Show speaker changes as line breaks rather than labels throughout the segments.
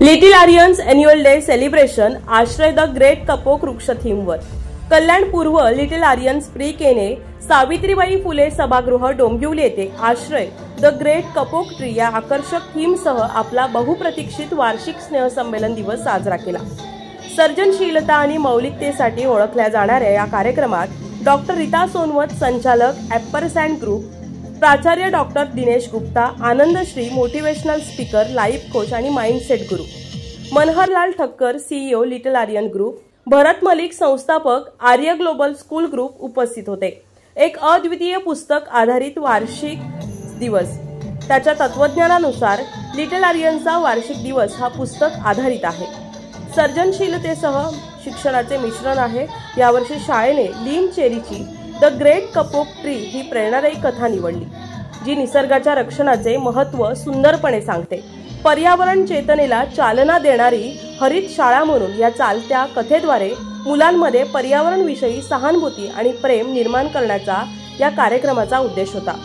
Little Aryans annual day celebration आश्रय the great kapok वृक्ष थीमवर कल्याण पूर्व लिटिल आर्यन्स प्री केने सावित्रीबाई फुले सभागृह डोंबिवली येथे आश्रय द ग्रेट कपोक ट्री या आकर्षक थीमसह आपला बहुप्रतीक्षित वार्षिक स्नेहसंमेलन दिवस साजरा केला। सर्जनशीलता आणि मौलिकतेसाठी ओळखल्या जाणाऱ्या या कार्यक्रमात डॉक्टर रीता सोनवत संचालक ॲपरसँड ग्रुप, प्राचार्य doctor Dinesh Gupta, Anandshree motivational speaker, life coach आणि mindset guru, Manharlal Thakkar CEO Little Aryan group, Bharat Malik संस्थापक आर्य ग्लोबल स्कूल ग्रुप उपस्थित होते। एक अद्वितीय पुस्तक आधारित वार्षिक दिवस, त्याच्या तत्वज्ञानानुसार लिटिल आर्यनचा वार्षिक दिवस हा पुस्तक आधारित आहे। सर्जनशीलतेसह शिक्षणाचे मिश्रण आहे। यावर्षी शाळेने लीम चेरीची द ग्रेट कपोक ट्री ही प्रेरणादायी कथा निवडली, जी निसर्गाच्या रक्षणाचे महत्त्व सुंदरपणे सांगते। पर्यावरण चेतनेला चालना देणारी हरित शाळा म्हणून या चालत्या कथेद्वारे मुलांमध्ये पर्यावरणविषयी सहानुभूती आणि प्रेम निर्माण करण्याचा या कार्यक्रमाचा उद्देश होता।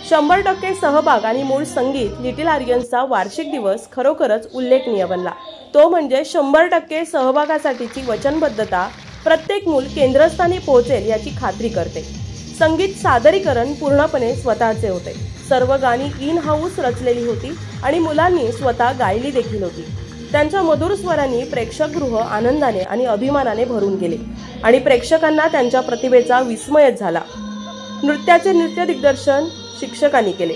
100% सहभाग आणि मूळ संगीत लिटिल आर्यन्सचा वार्षिक दिवस खरोखरच उल्लेखनीय बनला। तो म्हणजे 100% सहभागासाठीची वचनबद्धता प्रत्येक मूल केंद्रस्थानी पोहोचेल याची खात्री करते। संगीत सादरीकरण पूर्णपणे स्वतःचे होते। सर्व गाणी इन हाऊस रचलेली होती आणि मुलांनी स्वतः गायली देखील होती। त्यांच्या मधुर स्वरांनी प्रेक्षकगृह आनंदाने आणि अभिमानाने भरून गेले आणि प्रेक्षकांना त्यांच्या प्रतिभेचा विस्मयच झाला। नृत्याचे नृत्य दिग्दर्शन शिक्षकांनी केले।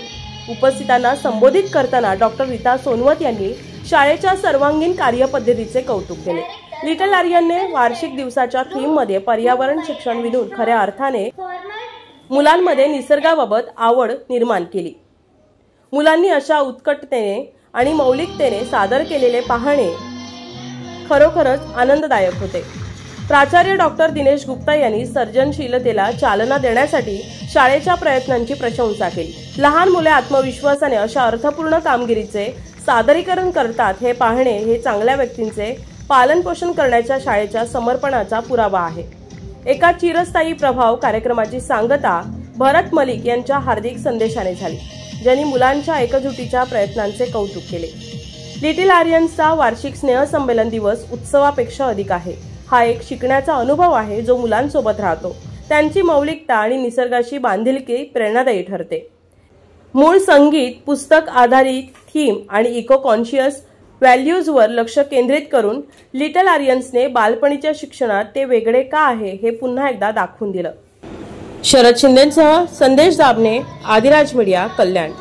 उपस्थितांना संबोधित करताना डॉक्टर रीता सोनवत यांनी शाळेच्या सर्वांगीण कार्यपद्धतीचे कौतुक केले। लिटिल आर्यनने वार्षिक दिवसाच्या थीम मध्ये पर्यावरण शिक्षण विधून खऱ्या अर्थाने मुलांमध्ये निसर्गाबाबत आवड निर्माण केली। मुलांनी अशा उत्कटतेने आणि मौलिकतेने सादर केलेले पाहणे खरोखरच आनंददायक होते। प्राचार्य डॉक्टर दिनेश गुप्ता यांनी सर्जनशीलतेला चालना देण्यासाठी शाळेच्या प्रयत्नांची प्रशंसा केली। लहान मुले आत्मविश्वासाने अशा अर्थपूर्ण कामगिरीचे सादरीकरण करतात हे पाहणे हे चांगल्या व्यक्तींचे पालनपोषण करण्याच्या शाळेच्या समर्पणाचा पुरावा आहे। एका चिरस्थायी प्रभाव कार्यक्रमाची सांगता भरत मलिक यांच्या हार्दिक संदेशाने झाली, ज्यांनी मुलांच्या एकजुटीच्या प्रयत्नांचे कौतुक केले। लिटिल आर्यन्सचा वार्षिक स्नेहसंमेलन दिवस उत्सवापेक्षा अधिक आहे। हा एक शिकण्याचा अनुभव आहे जो मुलांसोबत राहतो। त्यांची मौलिकता आणि निसर्गाशी बांधिलकी प्रेरणादायी ठरते। मूळ संगीत, पुस्तक आधारित थीम आणि इको कॉन्शियस व्हॅल्यूजवर लक्ष केंद्रित करून लिटिल आर्यन्सने बालपणीच्या शिक्षणात ते वेगळे का आहे हे पुन्हा एकदा दाखवून दिलं। शरद शिंदेंसह संदेश दाबणे, आदिराज मीडिया, कल्याण।